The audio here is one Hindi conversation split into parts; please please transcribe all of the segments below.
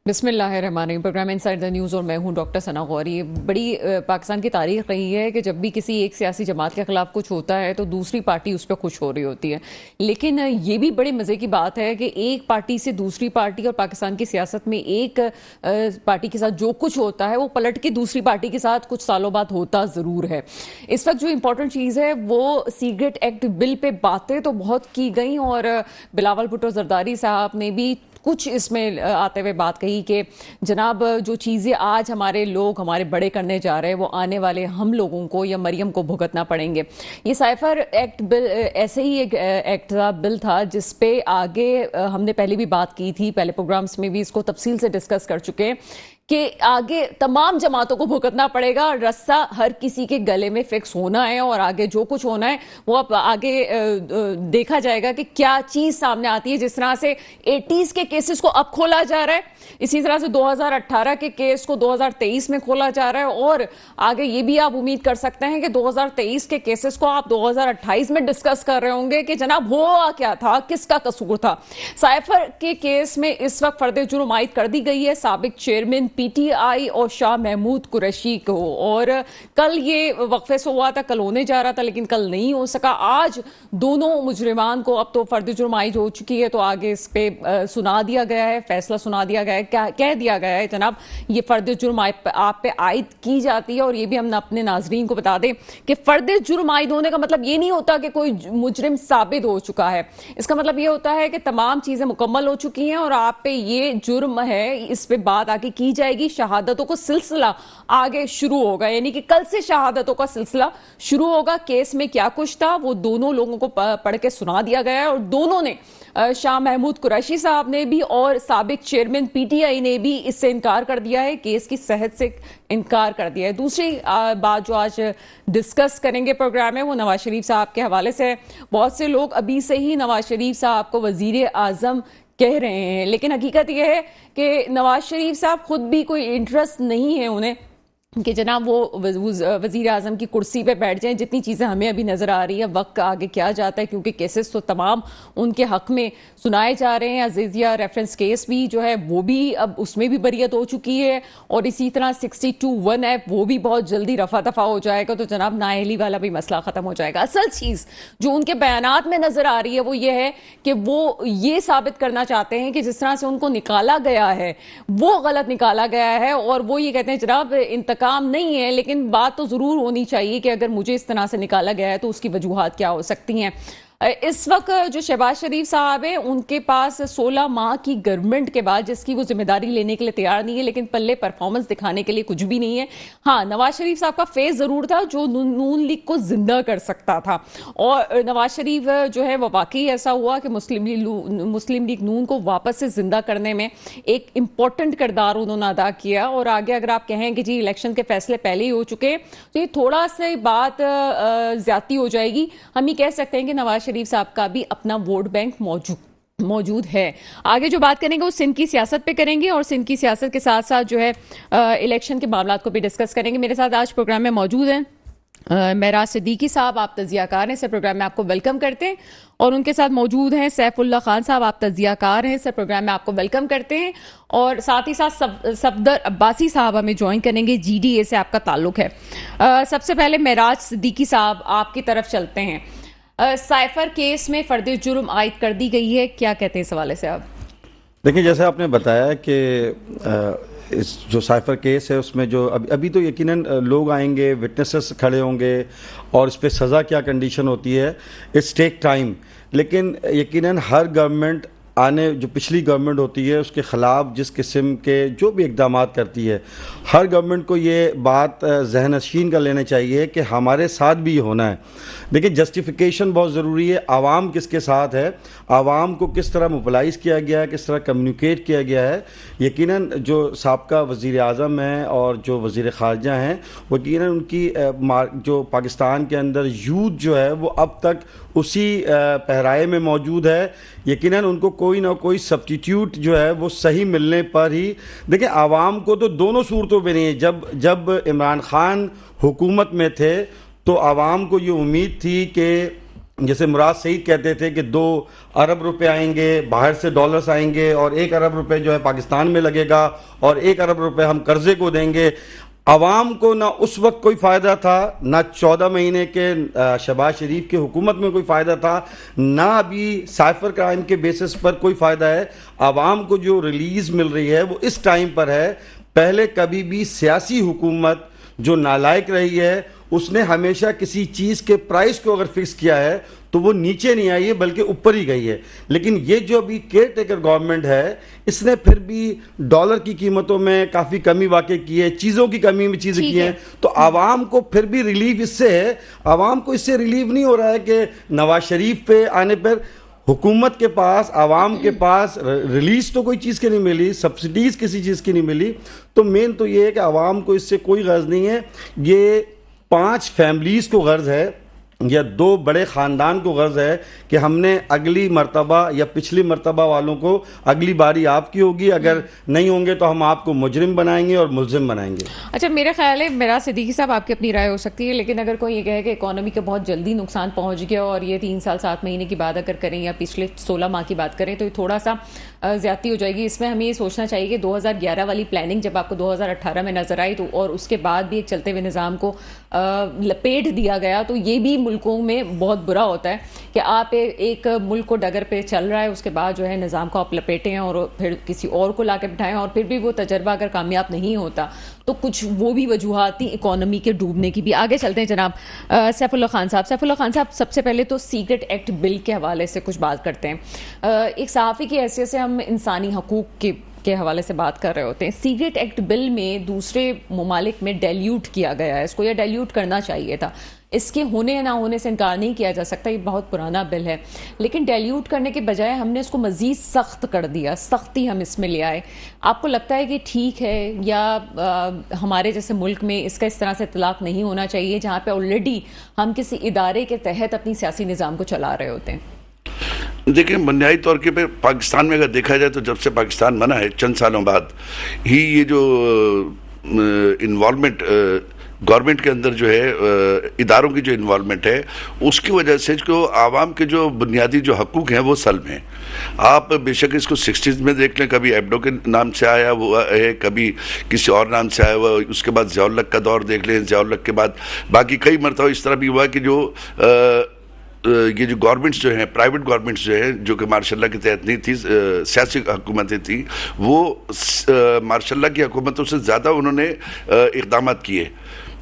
बिस्मिल्लाहिर्रहमानिर्रहीम। प्रोग्राम इनसाइड द न्यूज़ और मैं हूं डॉक्टर सना गौरी। बड़ी पाकिस्तान की तारीख रही है कि जब भी किसी एक सियासी जमात के खिलाफ कुछ होता है तो दूसरी पार्टी उस पर खुश हो रही होती है। लेकिन ये भी बड़े मज़े की बात है कि एक पार्टी से दूसरी पार्टी और पाकिस्तान की सियासत में एक पार्टी के साथ जो कुछ होता है वो पलट के दूसरी पार्टी के साथ कुछ सालों बाद होता ज़रूर है। इस वक्त जो इंपॉर्टेंट चीज़ है वो सिगरेट एक्ट बिल पे बातें तो बहुत की गई और बिलावल भुट्टो जरदारी साहब ने भी कुछ इसमें आते हुए बात कही कि जनाब जो चीज़ें आज हमारे लोग हमारे बड़े करने जा रहे हैं वो आने वाले हम लोगों को या मरियम को भुगतना पड़ेंगे। ये साइफर एक्ट बिल ऐसे ही एक एक्ट था, बिल था जिस पे आगे हमने पहले भी बात की थी, पहले प्रोग्राम्स में भी इसको तफसील से डिस्कस कर चुके हैं कि आगे तमाम जमातों को भुगतना पड़ेगा। रस्सा हर किसी के गले में फिक्स होना है और आगे जो कुछ होना है वो अब आगे देखा जाएगा कि क्या चीज सामने आती है। जिस तरह से 80s के केसेस को अब खोला जा रहा है, इसी तरह से 2018 के केस को 2023 में खोला जा रहा है और आगे ये भी आप उम्मीद कर सकते हैं कि 2023 के केसेस को आप 2028 में डिस्कस कर रहे होंगे कि जनाब हुआ क्या था, किसका कसूर था। साइफर के केस में इस वक्त फर्द जुर्म आयद कर दी गई है साबिक चेयरमैन पीटीआई और शाह महमूद कुरैशी को। और कल ये वक्फे से हुआ था, कल होने जा रहा था लेकिन कल नहीं हो सका। आज दोनों मुजरिमान को अब तो फर्द जुर्म आयद हो चुकी है तो आगे इस पे सुना दिया गया है, फैसला सुना दिया गया है, क्या कह दिया गया है जनाब ये फर्द जुर्म आप पे आयद की जाती है। और ये भी हम अपने नाजरीन को बता दें कि फर्द जुर्म आयद होने का मतलब ये नहीं होता कि कोई मुजरिम साबित हो चुका है। इसका मतलब ये होता है कि तमाम चीजें मुकम्मल हो चुकी हैं और आप पे ये जुर्म है, इस पे बात आगे की जाएगी। शहादतों का सिलसिला आगे शुरू होगा, यानी कि कल से शहादतों का सिलसिला शुरू होगा। केस में क्या कुछ था वो दोनों लोगों को पढ़ के सुना दिया गया है और दोनों ने, शाह महमूद कुरैशी साहब ने भी और साबिक चेयरमैन पीटीआई ने भी इससे इनकार कर दिया है, केस की सेहत से इनकार कर दिया है। दूसरी बात जो आज डिस्कस करेंगे प्रोग्राम में वो नवाज शरीफ साहब के हवाले से है। बहुत से लोग अभी से ही नवाज शरीफ साहब को वजीर आजम कह रहे हैं, लेकिन हकीकत यह है कि नवाज शरीफ साहब खुद भी कोई इंटरेस्ट नहीं है उन्हें कि जनाब वो वज़ीर आज़म की कुर्सी पे बैठ जाएं। जितनी चीज़ें हमें अभी नज़र आ रही है, वक्त आगे क्या जाता है क्योंकि केसेस तो तमाम उनके हक में सुनाए जा रहे हैं। अजीज़िया रेफरेंस केस भी जो है वो भी अब उसमें भी बरियत हो चुकी है और इसी तरह 62(1) है वो भी बहुत जल्दी रफा दफा हो जाएगा तो जनाब नाअहली वाला भी मसला ख़त्म हो जाएगा। असल चीज़ जो उनके बयानात में नज़र आ रही है वो ये है कि वो ये साबित करना चाहते हैं कि जिस तरह से उनको निकाला गया है वो गलत निकाला गया है और वो ये कहते हैं जनाब इंतकाम नहीं है, लेकिन बात तो जरूर होनी चाहिए कि अगर मुझे इस तरह से निकाला गया है तो उसकी वजूहात क्या हो सकती हैं। इस वक्त जो शहबाज शरीफ साहब हैं उनके पास 16 माह की गवर्नमेंट के बाद जिसकी वो जिम्मेदारी लेने के लिए तैयार नहीं है, लेकिन पल्ले परफॉर्मेंस दिखाने के लिए कुछ भी नहीं है। हाँ, नवाज शरीफ साहब का फेज जरूर था जो नून लीग को जिंदा कर सकता था और नवाज शरीफ जो है वो वाकई ऐसा हुआ कि मुस्लिम लीग नून को वापस से जिंदा करने में एक इंपॉर्टेंट किरदार उन्होंने अदा किया। और आगे अगर आप कहें कि जी इलेक्शन के फैसले पहले ही हो चुके तो ये थोड़ा सा बात ज्यादा हो जाएगी। हम ये कह सकते हैं कि नवाज शरीफ साहब का भी अपना वोट बैंक मौजूद है। आगे जो बात करेंगे वो सिंध की सियासत पे करेंगे और सिंध की सियासत के साथ साथ जो है इलेक्शन के मामलों को भी डिस्कस करेंगे। मेरे साथ आज प्रोग्राम में मौजूद हैं महराज सिद्दीकी साहब, आप तजियाकार हैं, सर प्रोग्राम में आपको वेलकम करते हैं। और उनके साथ मौजूद हैं सैफुल्लाह खान साहब, आप तजियाकार हैं, सर प्रोग्राम में आपको वेलकम करते हैं। और साथ ही साथ सफदर अब्बासी साहब हमें ज्वाइन करेंगे, जीडीए से आपका ताल्लुक है। सबसे पहले महराज सिद्दीकी साहब आपकी तरफ चलते हैं। साइफर केस में फर्द जुर्म आयद कर दी गई है, क्या कहते हैं इस हवाले से आप? देखिए, जैसे आपने बताया कि इस जो साइफर केस है उसमें जो अभी तो यकीनन लोग आएंगे, विटनेसेस खड़े होंगे और इस पर सज़ा क्या कंडीशन होती है, इट्स टेक टाइम। लेकिन यकीनन हर गवर्नमेंट जो पिछली गवर्नमेंट होती है उसके ख़िलाफ़ जिस किस्म के जो भी इक़दाम करती है, हर गवर्नमेंट को ये बात ज़हन-नशीन कर लेना चाहिए कि हमारे साथ भी ये होना है। देखिए, जस्टिफिकेशन बहुत ज़रूरी है। आवाम किसके साथ है, आवाम को किस तरह मोबिलाइज़ किया गया है, किस तरह कम्युनिकेट किया गया है। यकीनन जो साबका वज़ीर आज़म हैं और जो वज़ीर ख़ारजा हैं वो यकीनन उनकी जो पाकिस्तान के अंदर यूथ जो है वो अब तक उसी पहराए में मौजूद है। यकीनन उनको कोई ना कोई सब्स्टिट्यूट जो है वो सही मिलने पर ही, देखिए आवाम को तो दोनों सूरतों में नहीं है। जब इमरान खान हुकूमत में थे तो आवाम को ये उम्मीद थी कि जैसे मुराद सईद कहते थे कि 2 अरब रुपए आएंगे, बाहर से डॉलर्स आएंगे और 1 अरब रुपए जो है पाकिस्तान में लगेगा और 1 अरब रुपए हम कर्जे को देंगे। आवाम को ना उस वक्त कोई फ़ायदा था, ना 14 महीने के शहबाज शरीफ की हुकूमत में कोई फ़ायदा था, ना अभी साइफर क्राइम के बेसिस पर कोई फ़ायदा है। आवाम को जो रिलीज़ मिल रही है वो इस टाइम पर है। पहले कभी भी सियासी हुकूमत जो नालायक रही है उसने हमेशा किसी चीज़ के प्राइस को अगर फिक्स किया है तो वो नीचे नहीं आई है बल्कि ऊपर ही गई है। लेकिन ये जो अभी केयर टेकर गवर्नमेंट है इसने फिर भी डॉलर की कीमतों में काफ़ी कमी वाक़ई की है, चीज़ों की कमी में चीज़ें की हैं, तो आवाम को फिर भी रिलीफ इससे है। आवाम को इससे रिलीफ नहीं हो रहा है कि नवाज शरीफ पे आने पर हुकूमत के पास, आवाम के पास रिलीज तो कोई चीज़ की नहीं मिली, सब्सिडीज किसी चीज़ की नहीं मिली। तो मेन तो ये है कि आवाम को इससे कोई गर्ज नहीं है। ये 5 फैमिलीज़ को गर्ज है या 2 बड़े ख़ानदान को गर्ज है कि हमने अगली मर्तबा या पिछली मर्तबा वालों को अगली बारी आपकी होगी, अगर नहीं होंगे तो हम आपको मुजरिम बनाएंगे और मुल्जिम बनाएंगे। अच्छा, मेरा ख्याल है, मेरा सिद्दीकी साहब आपकी अपनी राय हो सकती है, लेकिन अगर कोई ये कहे कि इकोनॉमी का बहुत जल्दी नुकसान पहुंच गया और ये 3 साल 7 महीने की बात अगर करें या पिछले 16 माह की बात करें तो ये थोड़ा सा ज्यादती हो जाएगी। इसमें हमें ये सोचना चाहिए कि 2011 वाली प्लानिंग जब आपको 2018 में नजर आई तो और उसके बाद भी एक चलते हुए निज़ाम को लपेट दिया गया, तो ये भी मुल्कों में बहुत बुरा होता है कि आप एक मुल्क को डगर पे चल रहा है, उसके बाद जो है निज़ाम को आप लपेटें और फिर किसी और को ला के बिठाएं और फिर भी वो तजर्बा अगर कामयाब नहीं होता तो कुछ वो भी वजूहात थी इकोनॉमी के डूबने की भी। आगे चलते हैं जनाब सैफुल्लाह खान साहब। सैफुल्लाह खान साहब, सबसे पहले तो सीक्रेट एक्ट बिल के हवाले से कुछ बात करते हैं। एक सहाफ़ी की हैसियत से हम इंसानी हकूक़ के हवाले से बात कर रहे होते हैं। सीक्रेट एक्ट बिल में दूसरे ममालिक में डाइल्यूट किया गया है इसको, या डाइल्यूट करना चाहिए था। इसके होने या ना होने से इनकार नहीं किया जा सकता, ये बहुत पुराना बिल है, लेकिन डाइल्यूट करने के बजाय हमने इसको मज़ीद सख्त कर दिया, सख्ती हम इसमें ले आए। आपको लगता है कि ठीक है, या हमारे जैसे मुल्क में इसका इस तरह से इतलाक़ नहीं होना चाहिए जहाँ पे ऑलरेडी हम किसी इदारे के तहत अपनी सियासी निज़ाम को चला रहे होते हैं? देखिए, बुनियादी तौर के पे पाकिस्तान में अगर देखा जाए तो जब से पाकिस्तान बना है चंद सालों बाद ही ये जो इन्वॉल्वमेंट गवर्नमेंट के अंदर जो है इदारों की जो इन्वॉल्वमेंट है उसकी वजह से जो आवाम के जो बुनियादी जो हकूक़ हैं वो सल्ब हैं। आप बेशक इसको 60s में देख लें, कभी एब्डो के नाम से आया हुआ है, कभी किसी और नाम से आया हुआ, उसके बाद ज़ियाउल-हक का दौर देख लें, ज़ियाउल-हक के बाद बाकी कई मरतबा इस तरह भी हुआ कि जो ये जो गवर्नमेंट्स जो हैं, प्राइवेट गवर्नमेंट्स जो हैं, जो कि मार्शल के तहत नहीं थी, सियासी हुकूमतें थी, वो मार्शल की हुकूमतों से ज़्यादा उन्होंने इक़दाम किए।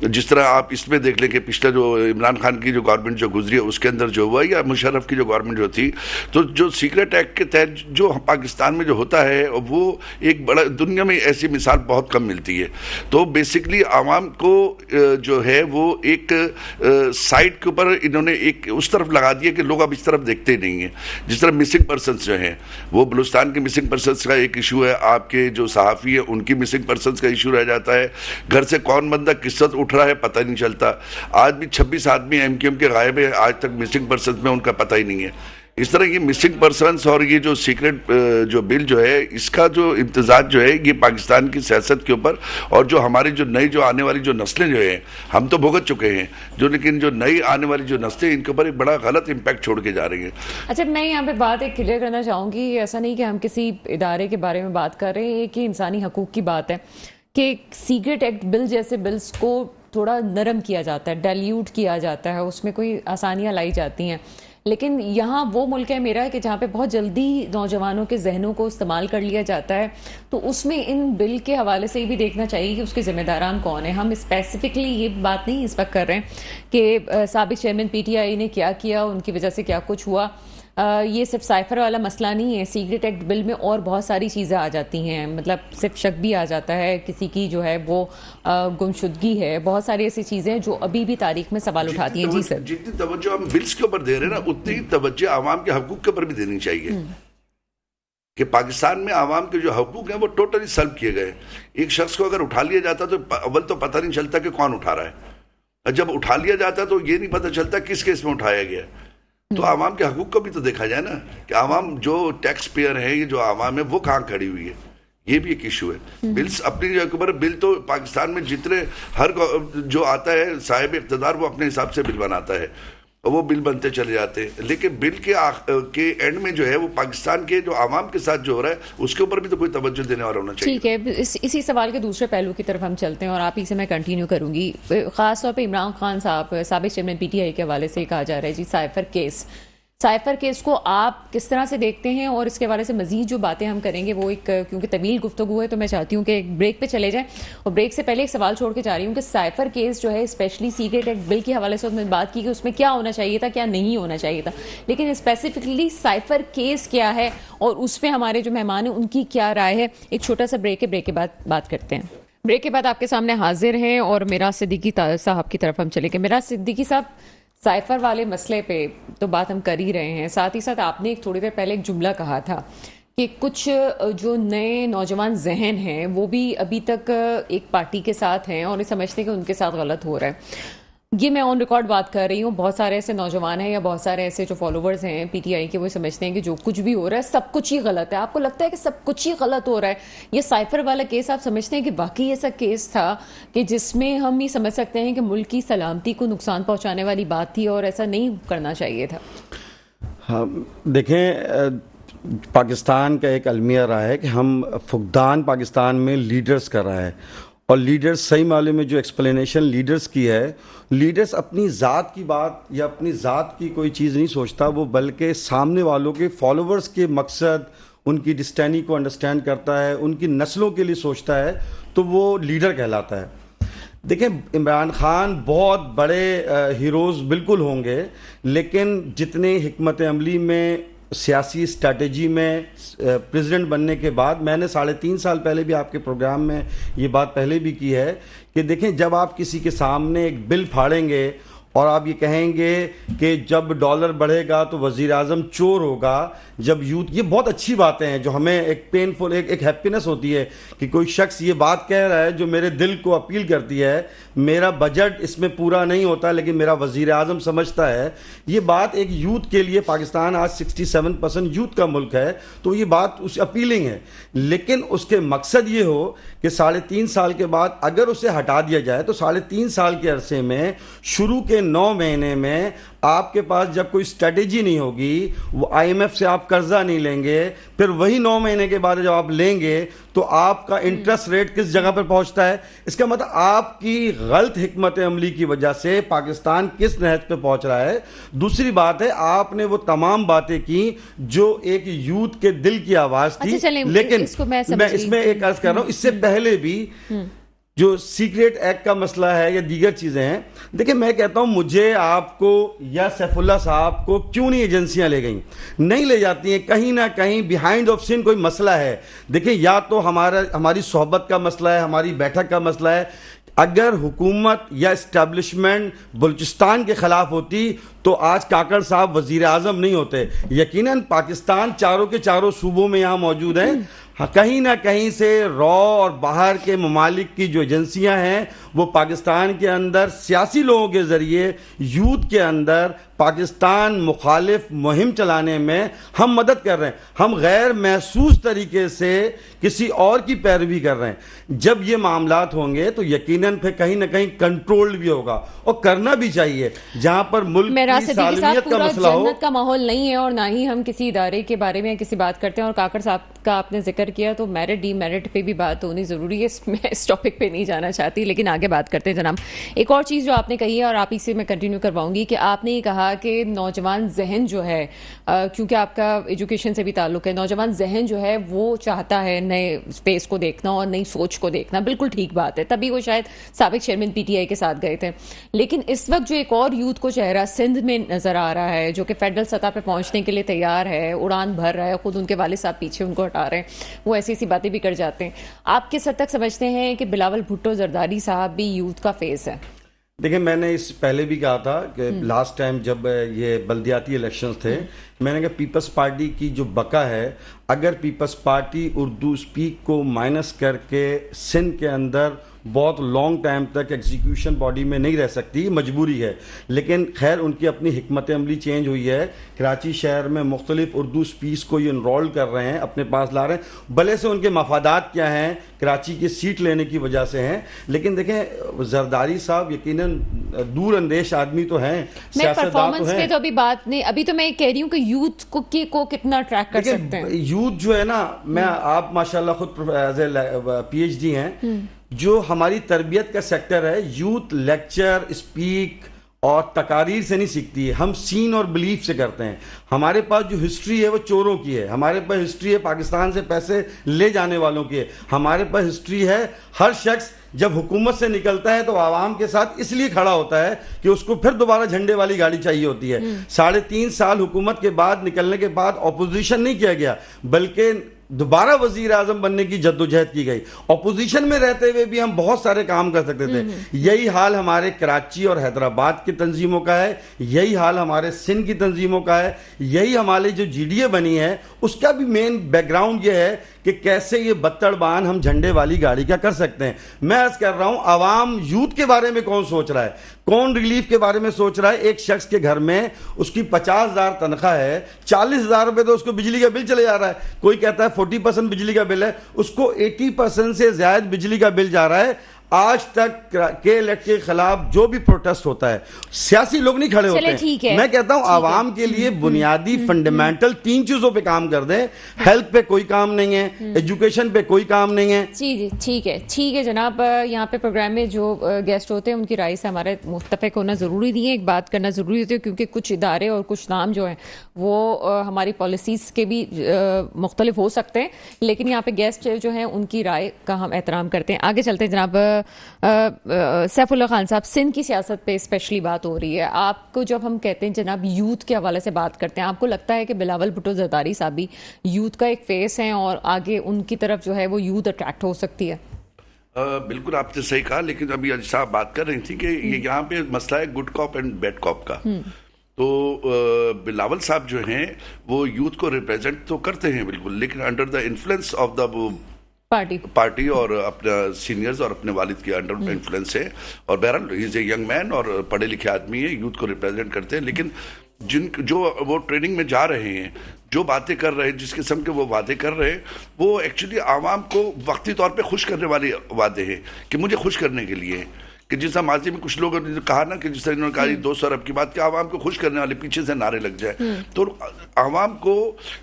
जिस तरह आप इसमें देख लें कि पिछला जो इमरान खान की जो गवर्नमेंट जो गुजरी है उसके अंदर जो हुआ, या मुशर्रफ की जो गवर्नमेंट जो थी, तो जो सीक्रेट एक्ट के तहत जो पाकिस्तान में जो होता है वो एक बड़ा, दुनिया में ऐसी मिसाल बहुत कम मिलती है। तो बेसिकली आवाम को जो है वो एक साइड के ऊपर इन्होंने एक उस तरफ लगा दिया कि लोग अब इस तरफ देखते नहीं हैं। जिस तरह मिसिंग पर्सनस जो हैं, वो बलूचिस्तान के मिसिंग पर्सनस का एक इशू है, आपके जो सहाफ़ी है उनकी मिसिंग पर्सनस का इशू रह जाता है, घर से कौन बंदा किस वक्त उठ रहा है पता नहीं चलता। आज भी 26 आदमी एमक्यूएम के गायब है, आज तक मिसिंग पर्सन में उनका पता ही नहीं है। इस तरह ये मिसिंग पर्सन्स और ये जो सीक्रेट जो बिल जो है, इसका जो इम्तजाज जो है ये पाकिस्तान की सियासत के ऊपर, और जो हमारी जो नई जो आने वाली जो नस्लें जो हैं, हम तो भुगत चुके हैं जो, लेकिन जो नई आने वाली जो नस्लें, इनके ऊपर एक बड़ा गलत इम्पैक्ट छोड़ के जा रही हैं। अच्छा, मैं यहाँ पे बात एक क्लियर करना चाहूँगी, ऐसा नहीं कि हम किसी इदारे के बारे में बात कर रहे हैं, कि इंसानी हकूक़ की बात है कि सीक्रेट एक्ट बिल जैसे बिल्स को थोड़ा नरम किया जाता है, डाइल्यूट किया जाता है, उसमें कोई आसानियाँ लाई जाती हैं। लेकिन यहाँ वो मुल्क है मेरा कि जहाँ पे बहुत जल्दी नौजवानों के जहनों को इस्तेमाल कर लिया जाता है, तो उसमें इन बिल के हवाले से ये भी देखना चाहिए कि उसके ज़िम्मेदारान कौन है। हम स्पेसिफिकली ये बात नहीं इस वक्त कर रहे हैं कि साबिक चेयरमैन PTI ने क्या किया, उनकी वजह से क्या कुछ हुआ। ये सिर्फ साइफर वाला मसला नहीं है, सीक्रेट एक्ट बिल में और बहुत सारी चीज़ें आ जाती हैं, मतलब सिर्फ शक भी आ जाता है, किसी की जो है वो गुमशुदगी है, बहुत सारी ऐसी चीज़ें जो अभी भी तारीख में सवाल उठाती हैं। जी सर, जितनी तवज्जो हम बिल्स के ऊपर दे रहे हैं ना, उतनी तवज्जो आवाम के हकूक़ के ऊपर भी देनी चाहिए कि पाकिस्तान में आवाम के जो हकूक़ हैं वो टोटली सल्ब किए गए। एक शख्स को अगर उठा लिया जाता तो अव्वल तो पता नहीं चलता कि कौन उठा रहा है, जब उठा लिया जाता तो ये नहीं पता चलता किस केस में उठाया गया। तो आवाम के हकूक़ को भी तो देखा जाए ना, कि आवाम जो टैक्स पेयर है, ये जो आवाम है वो कहाँ खड़ी हुई है, ये भी एक इशू है। बिल्स अपनी जगह पर, बिल तो पाकिस्तान में जितने हर जो आता है साहिब इक़्तिदार वो अपने हिसाब से बिल बनाता है, वो बिल बनते चले जाते हैं, लेकिन बिल के एंड में जो है वो पाकिस्तान के जो आवाम के साथ जो हो रहा है उसके ऊपर भी तो कोई तवज्जो देने वाला होना चाहिए। ठीक है, इसी सवाल के दूसरे पहलू की तरफ हम चलते हैं और आप ही से मैं कंटिन्यू करूंगी। खासतौर पे इमरान खान साहब साबिक चेयरमैन पीटीआई के हवाले से कहा जा रहा है जी साइफर केस को आप किस तरह से देखते हैं, और इसके हवाले से मजीद जो बातें हम करेंगे वो एक क्योंकि तवील गुफ्तगू है तो मैं चाहती हूँ कि एक ब्रेक पे चले जाएं, और ब्रेक से पहले एक सवाल छोड़ के जा रही हूँ कि साइफर केस जो है स्पेशली सीक्रेट एक्ट बिल के हवाले से उसमें बात की कि उसमें क्या होना चाहिए था क्या नहीं होना चाहिए था, लेकिन स्पेसिफिकली साइफर केस क्या है और उस पर हमारे जो मेहमान हैं उनकी क्या राय है। एक छोटा सा ब्रेक है, ब्रेक के बाद बात करते हैं। ब्रेक के बाद आपके सामने हाजिर हैं और मिराज सिद्दीकी साहब की तरफ हम चलेंगे। मिराज सिद्दीकी साहब, साइफर वाले मसले पे तो बात हम कर ही रहे हैं, साथ ही साथ आपने एक थोड़ी देर पहले एक जुमला कहा था कि कुछ जो नए नौजवान जहन हैं वो भी अभी तक एक पार्टी के साथ हैं और ये समझते हैं कि उनके साथ गलत हो रहा है। ये मैं ऑन रिकॉर्ड बात कर रही हूँ, बहुत सारे ऐसे नौजवान हैं या बहुत सारे ऐसे जो फॉलोवर्स हैं पीटीआई के, वो समझते हैं कि जो कुछ भी हो रहा है सब कुछ ही गलत है। आपको लगता है कि सब कुछ ही गलत हो रहा है? ये साइफर वाला केस आप समझते हैं कि वाकई ऐसा केस था कि जिसमें हम ये समझ सकते हैं कि मुल्क की सलामती को नुकसान पहुंचाने वाली बात थी और ऐसा नहीं करना चाहिए था? हाँ, देखें, पाकिस्तान का एक अलमिया रहा है कि हम फुकदान पाकिस्तान में लीडर्स कर रहा है, और लीडर्स सही मायने में जो एक्सप्लेनेशन लीडर्स की है, लीडर्स अपनी ज़ात की बात या अपनी ज़ात की कोई चीज़ नहीं सोचता, वो बल्कि सामने वालों के फॉलोवर्स के मकसद, उनकी डिस्टैनी को अंडरस्टैंड करता है, उनकी नस्लों के लिए सोचता है, तो वो लीडर कहलाता है। देखें, इमरान खान बहुत बड़े हीरोज़ बिल्कुल होंगे, लेकिन जितने हिकमत अमली में, सियासी स्ट्रैटेजी में प्रेसिडेंट बनने के बाद, मैंने 3.5 साल पहले भी आपके प्रोग्राम में ये बात पहले भी की है कि देखें, जब आप किसी के सामने एक बिल फाड़ेंगे और आप ये कहेंगे कि जब डॉलर बढ़ेगा तो वज़ीर आज़म चोर होगा, जब यूथ, ये बहुत अच्छी बातें हैं जो हमें एक पेनफुल एक हैप्पीनेस होती है कि कोई शख्स ये बात कह रहा है जो मेरे दिल को अपील करती है। मेरा बजट इसमें पूरा नहीं होता लेकिन मेरा वज़ीर आज़म समझता है। ये बात एक यूथ के लिए, पाकिस्तान आज 67% यूथ का मुल्क है, तो ये बात उस अपीलिंग है, लेकिन उसके मकसद ये हो कि 3.5 साल के बाद अगर उसे हटा दिया जाए तो 3.5 साल के अरसे में शुरू के 9 महीने में आपके पास जब कोई स्ट्रेटेजी नहीं होगी, वो IMF से आप कर्जा नहीं लेंगे, फिर वही 9 महीने के बाद जब आप लेंगे तो आपका इंटरेस्ट रेट किस जगह पर पहुंचता है? इसका मतलब आपकी गलत हिकमत अमली की वजह से पाकिस्तान किस नहज पे पहुंच रहा है। दूसरी बात है, आपने वो तमाम बातें की जो एक यूथ के दिल की आवाज थी। अच्छा, लेकिन मैं इसमें एक अर्ज कर रहा हूं, इससे पहले भी जो सीक्रेट एक्ट का मसला है या दीगर चीजें हैं, देखिए मैं कहता हूं, मुझे, आपको या सैफुल्लाह साहब को क्यों नहीं एजेंसियां ले गई? नहीं ले जाती हैं, कहीं ना कहीं बिहाइंड ऑफ सीन कोई मसला है। देखिए, या तो हमारी सोहबत का मसला है, हमारी बैठक का मसला है। अगर हुकूमत या इस्टेब्लिशमेंट बलूचिस्तान के खिलाफ होती तो आज काकड़ साहब वजीर आजम नहीं होते। यकीनन पाकिस्तान चारों के चारों सूबों में यहाँ मौजूद है। हाँ, कहीं ना कहीं से रॉ और बाहर के ममालिक की जो एजेंसियां हैं वो पाकिस्तान के अंदर सियासी लोगों के जरिए यूथ के अंदर पाकिस्तान मुखालिफ मुहिम चलाने में हम मदद कर रहे हैं। हम गैर महसूस तरीके से किसी और की पैरवी कर रहे हैं। जब ये मामलात होंगे तो यकीनन फिर कहीं ना कहीं कंट्रोल भी होगा, और करना भी चाहिए, जहां पर मुल्क की सालमियत का मसला हो। जन्नत का माहौल नहीं है और ना ही हम किसी इदारे के बारे में किसी बात करते हैं। और काकड़ साहब का आपने जिक्र किया तो मेरिट डीमेरिट पे भी बात होनी जरूरी है। मैं इस टॉपिक पे नहीं जाना चाहती, लेकिन आगे बात करते हैं जनाब। एक और चीज़ जो आपने कही है और आप इसे मैं कंटिन्यू करवाऊंगी कि आपने ये कहा कि नौजवान जहन जो है, क्योंकि आपका एजुकेशन से भी ताल्लुक है, नौजवान जहन जो है वो चाहता है नए स्पेस को देखना और नई सोच को देखना। बिल्कुल ठीक बात है, तभी वो शायद साबिक चेयरमैन पीटीआई के साथ गए थे। लेकिन इस वक्त जो एक और यूथ को चेहरा सिंध में नजर आ रहा है जो कि फेडरल सतह पे पहुंचने के लिए तैयार है, उड़ान भर रहा है, खुद उनके वालिद साहब पीछे उनको हटा रहे हैं, वो ऐसी ऐसी बातें भी कर जाते हैं। आप किस हद तक समझते हैं कि बिलावल भुट्टो जरदारी साहब भी यूथ का फेस है? देखिए, मैंने इस पहले भी कहा था कि लास्ट टाइम जब ये बल्दियाती इलेक्शंस थे, मैंने कहा पीपल्स पार्टी की जो बका है, अगर पीपल्स पार्टी उर्दू स्पीक को माइनस करके सिंध के अंदर बहुत लॉन्ग टाइम तक एग्जीक्यूशन बॉडी में नहीं रह सकती, मजबूरी है। लेकिन खैर उनकी अपनी हिकमत अमली चेंज हुई है। कराची शहर में मुख्तलिफ उर्दू स्पीच को ये इनरोल कर रहे हैं, अपने पास ला रहे हैं। भले से उनके मफादात क्या हैं, कराची की सीट लेने की वजह से हैं, लेकिन देखें जरदारी साहब यकीनन दूर अंदेश आदमी तो हैं, मैं सियासतदान तो परफॉर्मेंस पे हैं। तो अभी बात नहीं, अभी तो मैं कह रही हूँ कि यूथ को कितना ट्रैक कर सकते हैं। यूथ जो है ना, मैं आप माशाल्लाह खुद एज ए पीएचडी हैं, जो हमारी तरबियत का सेक्टर है, यूथ लेक्चर स्पीक और तकारीर से नहीं सीखती है, हम सीन और बिलीफ से करते हैं। हमारे पास जो हिस्ट्री है वो चोरों की है, हमारे पास हिस्ट्री है पाकिस्तान से पैसे ले जाने वालों की है, हमारे पास हिस्ट्री है हर शख्स जब हुकूमत से निकलता है तो आवाम के साथ इसलिए खड़ा होता है कि उसको फिर दोबारा झंडे वाली गाड़ी चाहिए होती है। 3.5 साल हुकूमत के बाद निकलने के बाद ऑपोजिशन नहीं किया गया, बल्कि दोबारा वजीर आजम बनने की जद्दोजहद की गई। ऑपोजिशन में रहते हुए भी हम बहुत सारे काम कर सकते थे। यही हाल हमारे कराची और हैदराबाद की तंजीमों का है, यही हाल हमारे सिंध की तंजीमों का है, यही हमारी जो जीडीए बनी है उसका भी मेन बैकग्राउंड यह है कि कैसे ये बत्तड़बान हम झंडे वाली गाड़ी का कर सकते हैं। मैं अर्ज कर रहा हूं, आवाम यूथ के बारे में कौन सोच रहा है, कौन रिलीफ के बारे में सोच रहा है? एक शख्स के घर में उसकी 50,000 तनख्वाह है, 40,000 रुपए तो उसको बिजली का बिल चले जा रहा है। कोई कहता है 40% बिजली का बिल है, उसको 80% से ज्यादा बिजली का बिल जा रहा है। आज तक के इलेक्ट के खिलाफ जो भी प्रोटेस्ट होता है, सियासी लोग नहीं खड़े होते हैं। मैं कहता हूं आवाम के लिए बुनियादी फंडामेंटल 3 चीजों पे काम कर दें। हेल्थ पे कोई काम नहीं है, एजुकेशन पे कोई काम नहीं है। जी ठीक है जनाब। यहाँ पे प्रोग्राम में जो गेस्ट होते हैं उनकी राय से हमारे मुत्तफिक होना जरूरी नहीं है, एक बात करना जरूरी होती है, क्योंकि कुछ इदारे और कुछ नाम जो है वो हमारी पॉलिसीज के भी मुख्तलिफ हो सकते हैं, लेकिन यहाँ पे गेस्ट जो है उनकी राय का हम एहतराम करते हैं। आगे चलते हैं जनाब। सैफुल्लाह खान साहब, सिंध की सियासत पे स्पेशली बात हो रही है। आपको जब हम कहते हैं जनाब यूथ के हवाले से बात करते हैं, आपको लगता है कि बिलावल भुट्टो जरदारी साहब भी यूथ का एक फेस है और आगे उनकी तरफ जो है वो यूथ अट्रैक्ट हो सकती है? बिल्कुल आपने सही कहा, लेकिन अभी अजी साहब बात कर रही थी कि ये यहाँ पे मसला है good cop and bad cop का। तो बिलावल साहब जो हैं वो यूथ को रिप्रेजेंट तो करते हैं बिल्कुल, लेकिन under the influence of the party और अपना सीनियर्स और अपने वालिद के अंडर इन्फ्लुएंस है। और बहरहाल he is a young man और पढ़े लिखे आदमी है, यूथ को रिप्रेजेंट करते हैं। लेकिन जो वो ट्रेनिंग में जा रहे हैं, जो बातें कर रहे हैं, जिस किस्म के वो बातें कर रहे हैं, वो एक्चुअली आवाम को वक्ती तौर पे खुश करने वाली बातें हैं कि मुझे खुश करने के लिए, कि जिस माजी में कुछ लोगों ने कहा ना कि जिस तरह इन्होंने कहा 200 अरब की बात, कि आवाम को खुश करने वाले पीछे से नारे लग जाए, तो आवाम को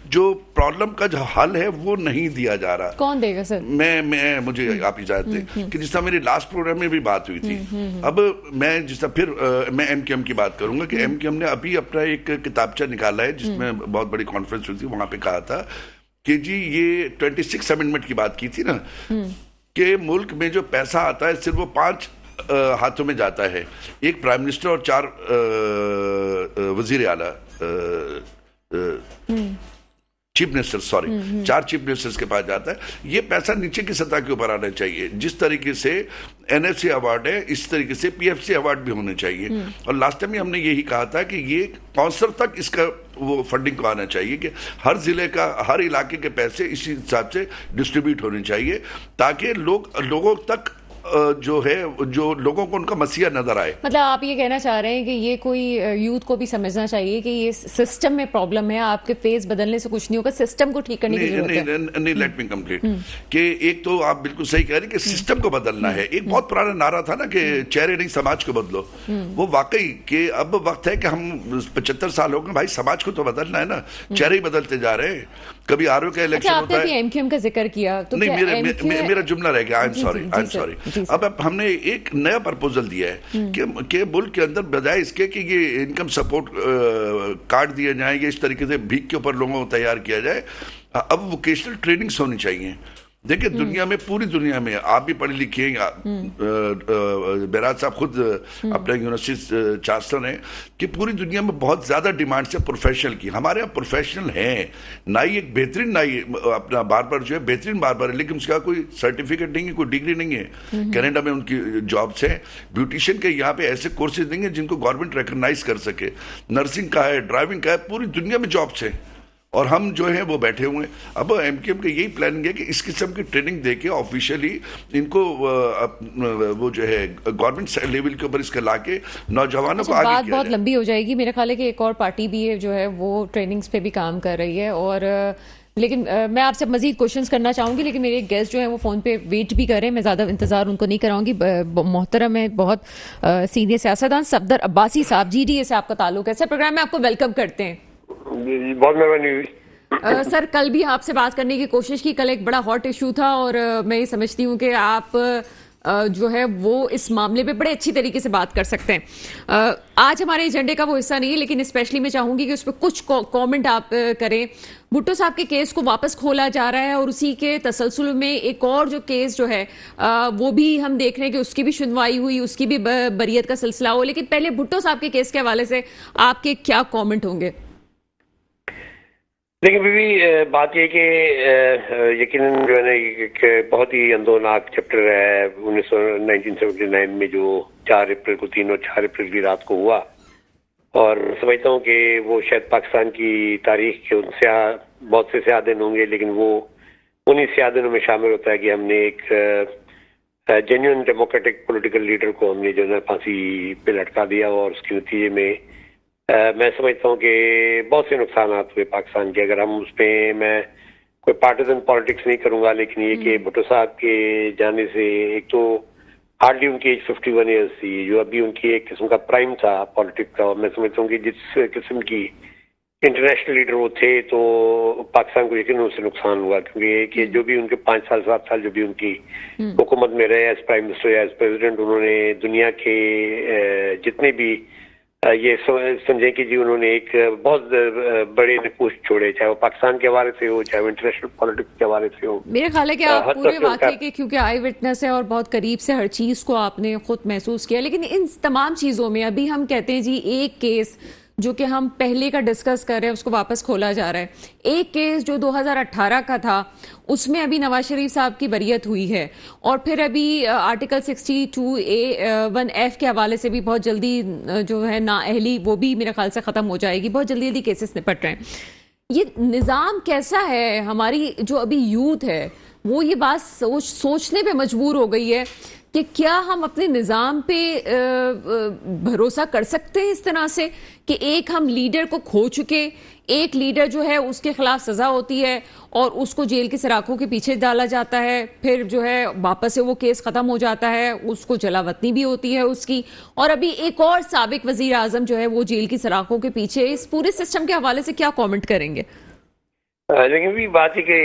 जो प्रॉब्लम का जो हल है वो नहीं दिया जा रहा। कौन देगा सर? मैं मुझे आप इजाजत दें कि जिस तरह मेरी लास्ट प्रोग्राम में भी बात हुई थी, अब मैं जिस तरह फिर मैं एमकेएम की बात करूंगा कि एमकेएम ने अभी अपना एक किताबचा निकाला है जिसमें बहुत बड़ी कॉन्फ्रेंस हुई थी, वहां पे कहा था कि जी ये 26 अमेंडमेंट की बात की थी ना, कि मुल्क में जो पैसा आता है सिर्फ वो 5 हाथों में जाता है, एक प्राइम मिनिस्टर और 4 वजीर आला चीफ मिनिस्टर, 4 चीफ मिनिस्टर्स के पास जाता है। ये पैसा नीचे की सतह के ऊपर आना चाहिए। जिस तरीके से एनएफसी अवार्ड है, इस तरीके से पीएफसी अवार्ड भी होने चाहिए। और लास्ट टाइम हमने यही कहा था कि ये कौंसल तक इसका वो फंडिंग को आना चाहिए कि हर जिले का, हर इलाके के पैसे इसी हिसाब से डिस्ट्रीब्यूट होने चाहिए, ताकि लोगों तक जो है, जो लोगों को उनका मसीहा नजर आए। मतलब आप ये कहना चाह रहे हैं कि ये कोई यूथ को भी समझना चाहिए कि ये सिस्टम में प्रॉब्लम है, आपके फेस बदलने से कुछ नहीं होगा, सिस्टम को ठीक करने की जरूरत है। नहीं, लेट मी कंप्लीट कि एक तो आप बिल्कुल सही कह रहे हैं कि सिस्टम को बदलना है। एक बहुत पुराना नारा था ना कि चेहरे नहीं समाज को बदलो, वो वाकई कि अब वक्त है कि हम 75 साल हो गए भाई, समाज को तो बदलना है ना, चेहरे ही बदलते जा रहे हैं। कभी आरओ का इलेक्शन होता है। एमक्यूएम का जिक्र किया तो नहीं, मेरा जुमला रह गया, आई एम सॉरी। अब हमने एक नया प्रपोजल दिया है कि मुल्क के अंदर बजाय इसके कि ये इनकम सपोर्ट कार्ड दिए जाएंगे, इस तरीके से भीख के ऊपर लोगों को तैयार किया जाए, अब वोकेशनल ट्रेनिंग्स होनी चाहिए। देखिए दुनिया में, पूरी दुनिया में, आप भी पढ़े लिखे हैं, बैराज साहब खुद अपने यूनिवर्सिटी चांसलर हैं, कि पूरी दुनिया में बहुत ज्यादा डिमांड है प्रोफेशनल की। हमारे यहाँ प्रोफेशनल हैं, नाई एक बेहतरीन नाई, अपना बार्बर जो है बेहतरीन बार्बर है, लेकिन उसका कोई सर्टिफिकेट नहीं है, कोई डिग्री नहीं है। कनाडा में उनकी जॉब्स हैं। ब्यूटिशियन के यहाँ पे ऐसे कोर्सेज नहीं है जिनको गवर्नमेंट रिकॉग्नाइज कर सके। नर्सिंग का है, ड्राइविंग का है, पूरी दुनिया में जॉब्स हैं, और हम जो है वो बैठे हुए हैं। अब एमकेएम का यही प्लानिंग है कि इस किस्म की ट्रेनिंग देके ऑफिशियली इनको वो जो है गवर्नमेंट लेवल के ऊपर इसका लाके नौजवानों को आगे बात किया बहुत जाए। लंबी हो जाएगी। मेरे ख्याल है कि एक और पार्टी भी है जो है वो ट्रेनिंग्स पे भी काम कर रही है, और लेकिन मैं आपसे मजीद क्वेश्चंस करना चाहूंगी, लेकिन मेरे गेस्ट जो हैं वो फ़ोन पे वेट भी कर रहे हैं, मैं ज़्यादा इंतज़ार उनको नहीं कराऊंगी। मोहतरम है बहुत सीनियर सियासतदान सफदर अब्बासी साहब, GDA से आपका ताल्लुक है। सर, प्रोग्राम में आपको वेलकम करते हैं। बहुत मेहरबानी। सर, कल भी आपसे बात करने की कोशिश की, कल एक बड़ा हॉट इशू था और मैं ये समझती हूँ कि आप जो है वो इस मामले पे बड़े अच्छी तरीके से बात कर सकते हैं। आज हमारे एजेंडे का वो हिस्सा नहीं है, लेकिन स्पेशली मैं चाहूंगी कि उस पर कुछ कमेंट आप करें। भुट्टो साहब के केस को वापस खोला जा रहा है और उसी के तसलसल में एक और जो केस जो है वो भी हम देख रहे हैं कि उसकी भी सुनवाई हुई, उसकी भी बरियत का सिलसिला हो। लेकिन पहले भुट्टो साहब के केस के हवाले से आपके क्या कॉमेंट होंगे? देखिए बीबी, बात ये कि यकीनन जो है ना एक बहुत ही अंदोनाक चैप्टर है 1979 में जो 4 अप्रैल को 3 और 4 अप्रैल की रात को हुआ, और समझता हूँ कि वो शायद पाकिस्तान की तारीख के उनसे बहुत से स्याह दिन होंगे, लेकिन वो उन्हीं स्याह दिनों में शामिल होता है कि हमने एक जेन्युइन डेमोक्रेटिक पॉलिटिकल लीडर को हमने जो है फांसी पे लटका दिया, और उसके नतीजे में मैं समझता हूँ कि बहुत से नुकसान हुए पाकिस्तान के। अगर हम उसमें, मैं कोई पार्टिजन पॉलिटिक्स नहीं करूंगा, लेकिन ये कि भुट्टो साहब के जाने से एक तो हार्डली उनकी एज 51 ईयर्स थी, जो अभी उनकी एक किस्म का प्राइम था पॉलिटिक्स का, और मैं समझता हूँ कि जिस किस्म की इंटरनेशनल लीडर वो थे तो पाकिस्तान को यकीन उससे नुकसान हुआ, क्योंकि कि जो भी उनके 5 साल 7 साल जो भी उनकी हुकूमत में रहे एज प्राइम मिनिस्टर या एज प्रेसिडेंट, उन्होंने दुनिया के जितने भी ये समझे कि जी उन्होंने एक बहुत बड़े नकूश छोड़े, चाहे वो पाकिस्तान के हवाले से हो, चाहे वो इंटरनेशनल पॉलिटिक्स के हवाले से हो। मेरा ख्याल है कि आप पूरे वाकये के, क्योंकि आई विटनेस है और बहुत करीब से हर चीज को आपने खुद महसूस किया, लेकिन इन तमाम चीजों में अभी हम कहते हैं जी एक केस जो कि हम पहले का डिस्कस कर रहे हैं उसको वापस खोला जा रहा है। एक केस जो 2018 का था उसमें अभी नवाज शरीफ साहब की बरियत हुई है, और फिर अभी आर्टिकल 62A(1)(f) के हवाले से भी बहुत जल्दी जो है नाअहली वो भी मेरे ख्याल से खत्म हो जाएगी। बहुत जल्दी जल्दी केसेस निपट रहे हैं। ये निज़ाम कैसा है? हमारी जो अभी यूथ है वो ये बात सोचने पे मजबूर हो गई है कि क्या हम अपने निज़ाम पे भरोसा कर सकते हैं इस तरह से कि एक हम लीडर को खो चुके, एक लीडर जो है उसके खिलाफ सजा होती है और उसको जेल की सराखों के पीछे डाला जाता है, फिर जो है वापस से वो केस खत्म हो जाता है, उसको जलावतनी भी होती है उसकी, और अभी एक और साबिक वजीर आजम जो है वो जेल की सराखों के पीछे। इस पूरे सिस्टम के हवाले से क्या कॉमेंट करेंगे? लेकिन भी बात है कि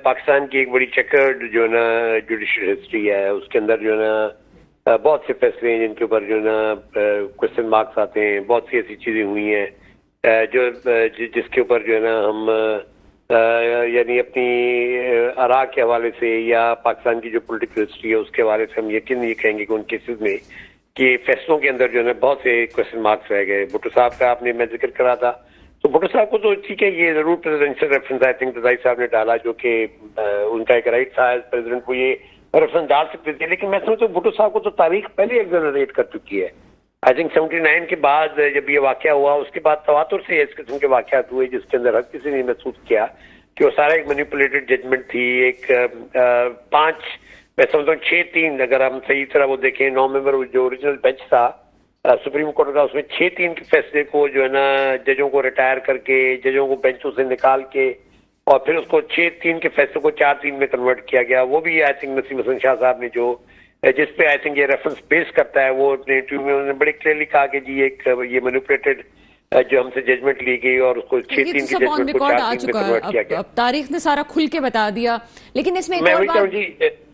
पाकिस्तान की एक बड़ी चेकर्ड जो है ना जुडिशियल हिस्ट्री है, उसके अंदर जो है ना बहुत से फैसले हैं जिनके ऊपर जो है ना क्वेश्चन मार्क्स आते हैं। बहुत सी ऐसी चीजें हुई हैं जो जिसके ऊपर जो है ना हम यानी अपनी आरा के हवाले से या पाकिस्तान की जो पॉलिटिकल हिस्ट्री है उसके हवाले से हम यकीन ये कहेंगे कि उन केसेस में कि फैसलों के अंदर जो है ना बहुत से क्वेश्चन मार्क्स रह गए। भुट्टो साहब का आपने मैं जिक्र करा था, तो भुट्टो साहब को तो ठीक है, ये जरूर प्रेसिडेंशियल रेफरेंस आई थिंक रजाई साहब ने डाला, जो कि उनका एक राइट था एज प्रेसिडेंट को ये रेफरेंस डाल सकते थे, लेकिन मैं समझता हूँ भुट्टो साहब को तो तारीख पहले एक्सोनरेट कर चुकी है। आई थिंक 79 के बाद जब ये वाकया हुआ उसके बाद तवातुर से इस किस्म के वाकयात हुए जिसके अंदर हर किसी ने महसूस किया कि वो सारा एक मैनिपुलेटेड जजमेंट थी। एक 5 मैं समझता हूँ 6-3 अगर हम सही तरह वो देखें 9 मेंबर जो ओरिजिनल बेंच था सुप्रीम कोर्ट का, उसमें 6-3 के फैसले को जो है ना जजों को रिटायर करके, जजों को बेंचों से निकाल के, और फिर उसको 6-3 के फैसले को 4-3 में कन्वर्ट किया गया। वो भी आई थिंक नसीम हसन शाह साहब ने जो जिस पे आई थिंक ये रेफरेंस बेस करता है, वो अपने इंटरव्यू में उन्होंने बड़े क्लियरली कहा कि जी एक ये मैनिपुलेटेड जो हमसे जजमेंट ली गई और उसको 6-3 की जजमेंट को 4-3 में कन्वर्ट किया गया। अब तारीख ने सारा खुल के बता दिया, लेकिन इसमें एक और बात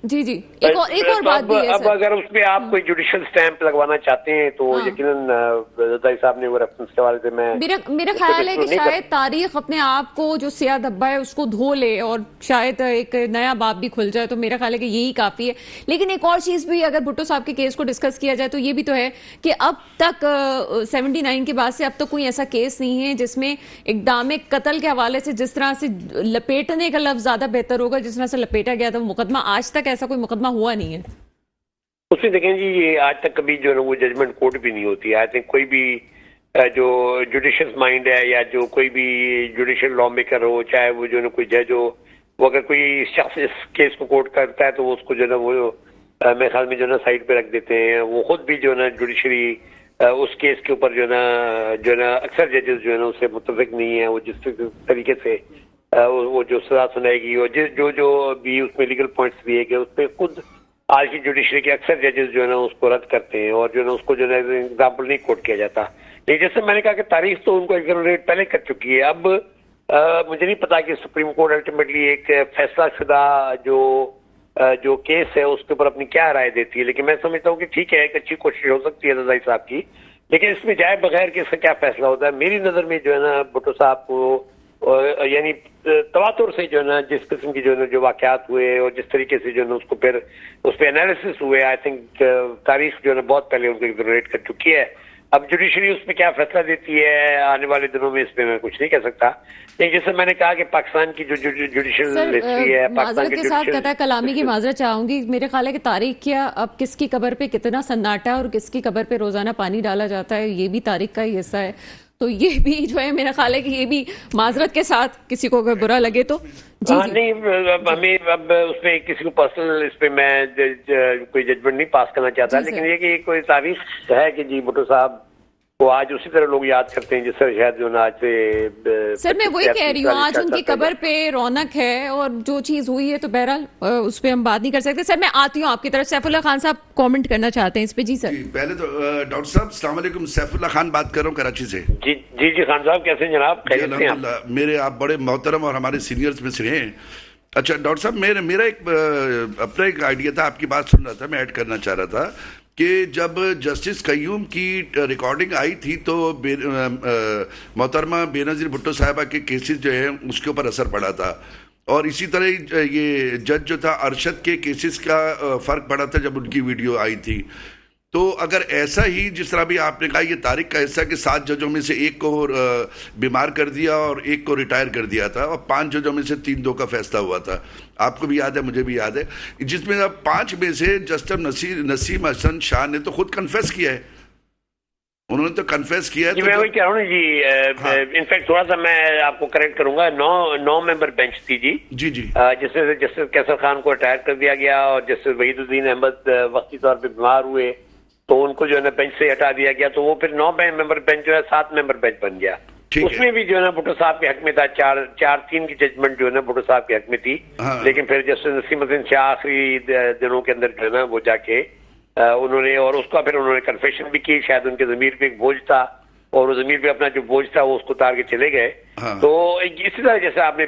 जी एक और बात भी है। अब अगर उसमें आप कोई जुडिशियल स्टैंप लगवाना चाहते हैं तो यकीनन रजाई साहब ने वो रेफरेंस के हवाले से मेरा ख्याल है कि शायद तारीख अपने आप को जो सिया धब्बा है उसको धो ले और शायद एक नया बाब भी खुल जाए, तो मेरा ख्याल है कि यही काफी है। लेकिन एक और चीज भी अगर भुट्टो साहब के केस को डिस्कस किया जाए तो ये भी तो है कि अब तक 79 के बाद से अब तक कोई ऐसा केस नहीं है जिसमें इक़दाम कत्ल के हवाले से जिस तरह से लपेटने का लफ्ज ज्यादा बेहतर होगा, जिस तरह से लपेटा गया था वो मुकदमा, आज तक ऐसा कोई मुकदमा हुआ नहीं है। उसमें देखें जी ये आज तक कभी जो है वो जजमेंट कोर्ट भी नहीं होती है। आई थिंक कोई भी जो जुडिशियस माइंड है या जो कोई भी जुडिशियल लॉ मेकर हो, चाहे वो जो है कोई जज हो, वो अगर कोई शख्स इस केस को कोर्ट करता है तो वो उसको जो है वो मेरे ख्याल में जो है ना साइड पे रख देते हैं। वो खुद भी जो है ना जुडिशरी उस केस के ऊपर जो है ना अक्सर जजेस जो है ना उससे मुतफिक नहीं है। वो जिस तरीके से वो जो सजा सुनाएगी और जो भी उसमें लीगल पॉइंट्स दिए गए, उसमें खुद आज की जुडिशरी के अक्सर जजेस जो है ना उसको रद्द करते हैं और जो है ना उसको जो है एग्जाम्पल नहीं कोट किया जाता। लेकिन जैसे मैंने कहा कि तारीख तो उनको एग्जोनरेट पहले कर चुकी है। अब मुझे नहीं पता कि सुप्रीम कोर्ट अल्टीमेटली एक फैसला शुदा जो केस है उसके ऊपर अपनी क्या राय देती है, लेकिन मैं समझता हूँ कि ठीक है, एक अच्छी कोशिश हो सकती है रजाई साहब की, लेकिन इसमें जाए बगैर कि इसका क्या फैसला होता है। मेरी नजर में जो है ना भुट्टो साहब को यानी तवातुर से जो है ना जिस किस्म की जो है ना जो वाकयात हुए और जिस तरीके से जो है ना उसको फिर उस पर एनालिसिस हुए, आई थिंक तारीख जो है ना बहुत पहले उनको एग्जोनरेट कर चुकी है। अब जुडिशरी उसमें क्या फैसला देती है आने वाले दिनों में, इसमें मैं कुछ नहीं कह सकता। लेकिन जैसे मैंने कहा कि पाकिस्तान की जो जुडिशियल हिस्ट्री है, पाकिस्तान के साथ कथा कलामी की माजरत चाहूंगी। मेरे ख्याल है कि तारीख क्या, अब किसकी कब्र पे कितना सन्नाटा और किसकी कब्र पे रोजाना पानी डाला जाता है, ये भी तारीख का ही हिस्सा है। तो ये भी जो है मेरा ख्याल है कि ये भी माजरत के साथ, किसी को अगर बुरा लगे तो जी। नहीं, हमें अब उसमें किसी को पर्सनल इस पे मैं कोई जजमेंट नहीं पास करना चाहता, लेकिन ये कि कोई तारीख है कि जी भुट्टो साहब को आज उसी तरह लोग याद करते हैं जिस तरह शायद जो आज से। सर मैं वही कह रही हूँ, आज उनकी कब्र पे रौनक है और जो चीज हुई है तो बहरहाल उस पर हम बात नहीं कर सकते। सर मैं आती हूँ आपकी तरफ, सैफुल्लाह खान साहब कमेंट करना चाहते हैं इस पे। जी सर। पहले तो डॉक्टर साहब अस्सलाम वालेकुम, सैफुल्लाह खान बात कर रहा हूँ कराची से। जी खान साहब, कैसे हैं जनाब? अल्हम्दुलिल्लाह, मेरे आप बड़े मोहतरम और हमारे सीनियर्स में से हैं। अच्छा डॉक्टर साहब, मेरा अपना एक आइडिया था, आपकी बात सुन रहा था, मैं ऐड करना चाह रहा था कि जब जस्टिस कय्यूम की रिकॉर्डिंग आई थी तो मोहतरमा बेनज़ीर भुट्टो साहिबा के केसेस जो है उसके ऊपर असर पड़ा था, और इसी तरह ये जज जो था अरशद के केसेस का फर्क पड़ा था जब उनकी वीडियो आई थी। तो अगर ऐसा ही जिस तरह भी आपने कहा ये तारीख का हिस्सा कि 7 जजों में से एक को बीमार कर दिया और एक को रिटायर कर दिया था और 5 जजों में से 3-2 का फैसला हुआ था, आपको भी याद है, मुझे भी याद है, जिसमें अब 5 में से जस्टिस नसीम हसन शाह ने तो खुद कन्फेस किया है, उन्होंने तो कन्फेस किया है। तो मैं वही कह रहा हूँ जी, इनफैक्ट थोड़ा सा मैं आपको करेक्ट करूंगा, 9 मेंबर बेंच थी जी जिसमें जस्टिस कैसर खान को रिटायर कर दिया गया और जस्टिस वहीदुद्दीन अहमद वक्ती तौर पर बीमार हुए तो उनको जो है ना बेंच से हटा दिया गया, तो वो फिर 9 मेंबर बेंच जो है 7 मेंबर बेंच बन गया। उसमें भी जो है ना भुट्टो साहब के हक में था, 4-3 की जजमेंट जो है ना भुट्टो साहब के हक में थी। लेकिन फिर जस्टिस नसीम हसन शाह आखिरी दिनों के अंदर जो है ना वो जाके उन्होंने, और उसका फिर उन्होंने कन्फेशन भी की, शायद उनके जमीर पे एक बोझ था और उस जमीर पे अपना जो बोझ था वो उसको उतार के चले गए। तो इसी तरह जैसे आपने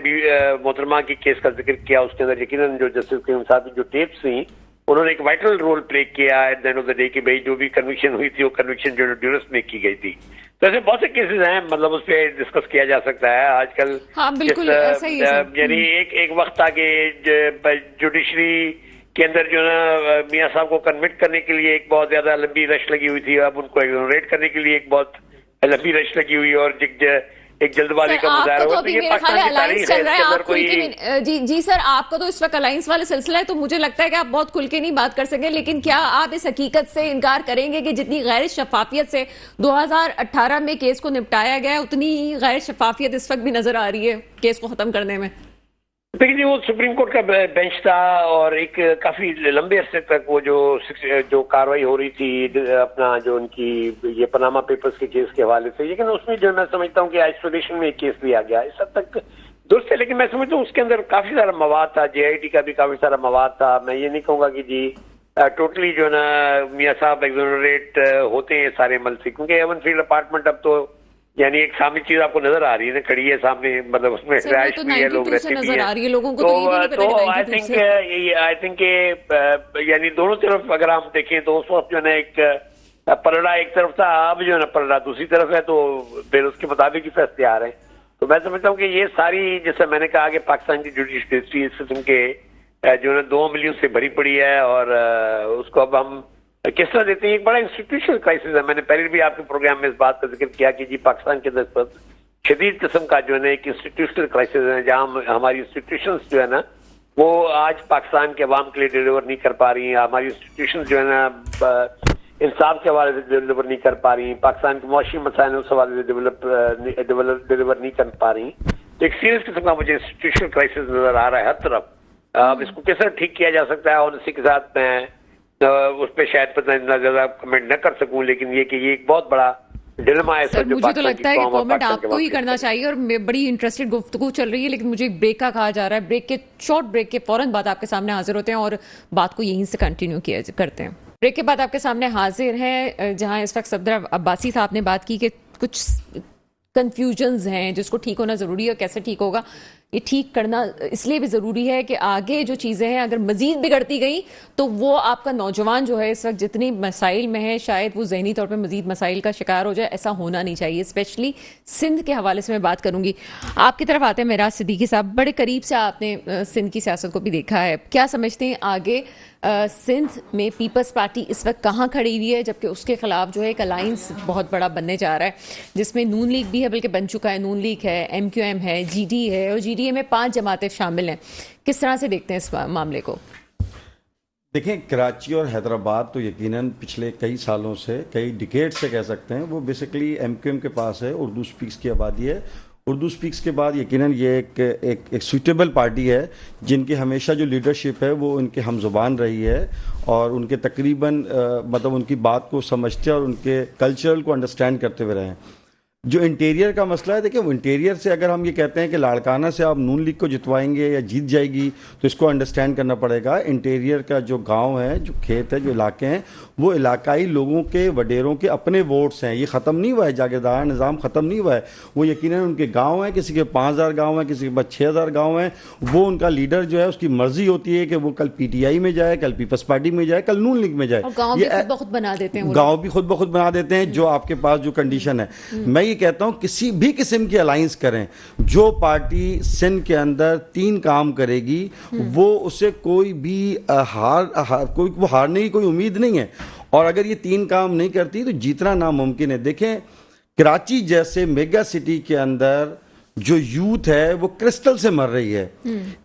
मोहतरमा की केस का जिक्र किया, उसके अंदर यकीनन जो जस्टिस कय्यूम साहब की जो टेप्स थी उन्होंने एक वाइटल रोल प्ले किया at the end of the day कि भाई जो भी कन्विक्शन हुई थी वो कन्विक्शन जो ड्यूरस में की गई थी। तो ऐसे बहुत से केसेस हैं, मतलब उस पर डिस्कस किया जा सकता है आजकल। हाँ, बिल्कुल सही है। यानी एक वक्त था कि जुडिशरी के अंदर जो ना मियां साहब को कन्विक्ट करने के लिए एक बहुत ज्यादा लंबी रश लगी हुई थी, अब उनको एग्जोनरेट करने के लिए एक बहुत लंबी रश लगी हुई और एक जल्दबाजी का मुजाहरा हुआ। तो ये पाकिस्तान की तारीख चल रहा है, आप खुल के जी सर, आपको तो इस वक्त अलायंस वाला सिलसिला है तो मुझे लगता है कि आप बहुत खुल के नहीं बात कर सकेंगे, लेकिन क्या आप इस हकीकत से इनकार करेंगे कि जितनी गैर शफाफियत से 2018 में केस को निपटाया गया उतनी ही गैर शफाफियत इस वक्त भी नजर आ रही है केस को खत्म करने में? देखिए वो सुप्रीम कोर्ट का बेंच था और एक काफी लंबे अरसे तक वो जो कार्रवाई हो रही थी अपना जो उनकी ये पनामा पेपर्स के केस के हवाले से, लेकिन उसमें जो मैं समझता हूँ कि आइसोलेशन में एक केस लिया गया, इस हद तक दुरुस्त है, लेकिन मैं समझता हूँ उसके अंदर काफी सारा मवाद था, JIT का भी काफी सारा मवाद था। मैं ये नहीं कहूंगा कि जी टोटली जो ना मियां साहब एग्जोनरेट होते हैं सारे अमल से, क्योंकि एवन फील्ड अपार्टमेंट अब तो यानी एक सामने चीज आपको नजर आ रही है ना, खड़ी है सामने, मतलब उसमें रिहाइश भी है, लोग रहते भी हैं। तो आई थिंक यानी दोनों तरफ अगर हम देखें तो उस वक्त जो है एक पलड़ा एक तरफ था, अब जो है ना पलड़ा दूसरी तरफ है, तो फिर उसके मुताबिक ही फैसले आ रहे हैं। तो मैं समझता हूँ कि ये सारी, जैसे मैंने कहा कि पाकिस्तान की जुडिशरी हिस्ट्री इस किस्म के जो है 2 मिलियन से भरी पड़ी है और उसको अब हम किस तरह देते हैं। एक बड़ा इंस्टीट्यूशनल क्राइसिस है, मैंने पहले भी आपके प्रोग्राम में इस बात का जिक्र किया कि जी पाकिस्तान के अंदर पर शदीद किस्म का जो है ना एक इंस्टीट्यूशनल क्राइसिस है, जहाँ हमारी इंस्टीट्यूशंस जो है ना वो आज पाकिस्तान के अवाम के लिए डिलीवर नहीं कर पा रही हैं, हमारी इंस्टीट्यूशन जो है ना इंसाफ के हवाले से डिलीवर नहीं कर पा रही, पाकिस्तान के मुआशी मसाइल उस हवाले से डिलीवर नहीं कर पा रही। तो एक सीरियस किस्म का मुझे इंस्टीट्यूशनल क्राइसिस नजर आ रहा है हर तरफ। अब इसको किस तरह ठीक किया जा सकता है, और इसी के साथ मैं उस पर शायद पता इतना ज्यादा कमेंट न कर सकूं, लेकिन ये कि ये एक बहुत बड़ा डिलेमा है। सर मुझे तो लगता है कि कमेंट आपको ही करना चाहिए, और बड़ी इंटरेस्टेड गुफ्तगू चल रही है, लेकिन मुझे एक ब्रेक का कहा जा रहा है। शॉर्ट ब्रेक के फौरन बाद आपके सामने हाजिर होते हैं और बात को यहीं से कंटिन्यू किया करते हैं। ब्रेक के बाद आपके सामने हाजिर हैं, जहां इस वक्त सफदर अब्बासी साहब ने बात की कि कुछ कंफ्यूजन्स हैं जिसको ठीक होना ज़रूरी है। कैसे ठीक होगा, ये ठीक करना इसलिए भी ज़रूरी है कि आगे जो चीज़ें हैं अगर मज़ीद बिगड़ती गई तो वो आपका नौजवान जो है इस वक्त जितनी मसाइल में है शायद वो ज़हनी तौर पे मज़ीद मसाइल का शिकार हो जाए। ऐसा होना नहीं चाहिए। स्पेशली सिंध के हवाले से मैं बात करूंगी। आपकी तरफ आते हैं मेराज सिद्दीकी साहब, बड़े करीब से आपने सिंध की सियासत को भी देखा है, क्या समझते हैं आगे सिंध में पीपल्स पार्टी इस वक्त कहाँ खड़ी हुई है, जबकि उसके खिलाफ जो है एक अलायंस बहुत बड़ा बनने जा रहा है जिसमें नून लीग भी है, बल्कि बन चुका है। नून लीग है, MQM है, GD है, और GDA में 5 जमातें शामिल हैं। किस तरह से देखते हैं इस मामले को? देखें, कराची और हैदराबाद तो यकीनन पिछले कई सालों से, कई डिकेड से कह सकते हैं, वो बेसिकली MQM के पास है, उर्दू स्पीक्स की आबादी है। उर्दू स्पीक्स के बाद यकीनन ये एक सूटेबल पार्टी है जिनकी हमेशा जो लीडरशिप है वो उनके हमजुबान रही है और उनके तकरीबन मतलब उनकी बात को समझते और उनके कल्चरल को अंडरस्टैंड करते हुए रहे हैं। जो इंटीरियर का मसला है, देखिए वो इंटीरियर से अगर हम ये कहते हैं कि लाड़काना से आप नून लीग को जितवाएंगे या जीत जाएगी, तो इसको अंडरस्टैंड करना पड़ेगा। इंटीरियर का जो गांव है, जो खेत है, जो इलाके हैं, वो इलाकाई लोगों के, वडेरों के अपने वोट्स हैं। ये ख़त्म नहीं हुआ है, जागीरदार निज़ाम ख़त्म नहीं हुआ है। वो यकीनन उनके गाँव हैं, किसी के 5000 गाँव हैं, किसी के पास 6000 गाँव हैं। वो उनका लीडर जो है उसकी मर्जी होती है कि वो कल PTI में जाए, कल पीपल्स पार्टी में जाए, कल नून लीग में जाए। गाँव भी खुद ब खुद बना देते हैं, गाँव भी खुद ब खुद बना देते हैं। जो आपके पास जो कंडीशन है, मैं कहता हूं किसी भी किस्म की अलायंस करें, जो पार्टी सिंध के अंदर 3 काम करेगी वो उसे कोई भी वो हारने की कोई उम्मीद नहीं है। और अगर ये 3 काम नहीं करती तो जीतना नामुमकिन है। देखें, कराची जैसे मेगा सिटी के अंदर जो यूथ है वो क्रिस्टल से मर रही है।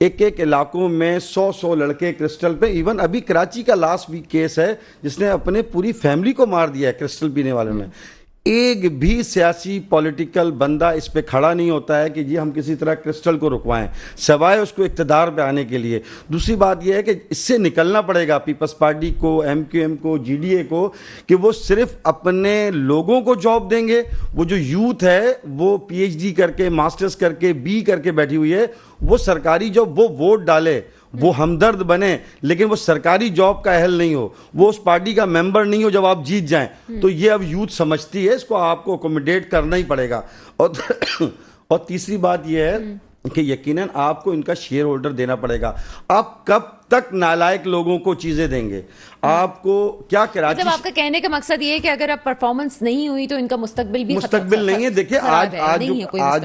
एक एक इलाकों में 100 लड़के क्रिस्टल पे। इवन अभी कराची का लास्ट वीक केस है जिसने अपने पूरी फैमिली को मार दिया है क्रिस्टल पीने वालों ने। एक भी सियासी पॉलिटिकल बंदा इस पे खड़ा नहीं होता है कि जी हम किसी तरह क्रिस्टल को रुकवाएं, सवाए उसको इक़्तिदार पे आने के लिए। दूसरी बात यह है कि इससे निकलना पड़ेगा पीपल्स पार्टी को, MQM को, GDA को, कि वो सिर्फ अपने लोगों को जॉब देंगे। वो जो यूथ है वो PhD करके, मास्टर्स करके, B करके बैठी हुई है, वो सरकारी जॉब, वो वोट डाले, वो हमदर्द बने, लेकिन वो सरकारी जॉब का अहल नहीं हो, वो उस पार्टी का मेंबर नहीं हो जब आप जीत जाएं। तो ये अब यूथ समझती है, इसको आपको अकोमोडेट करना ही पड़ेगा। और तीसरी बात यह है कि यकीनन आपको इनका शेयर होल्डर देना पड़ेगा। आप कब तक नालायक लोगों को चीजें देंगे? आपको क्या कराची, मतलब आपका कहने का मकसद ये है कि अगर अब परफॉर्मेंस नहीं हुई तो इनका मुस्तकबिल भी नहीं है। देखिए आज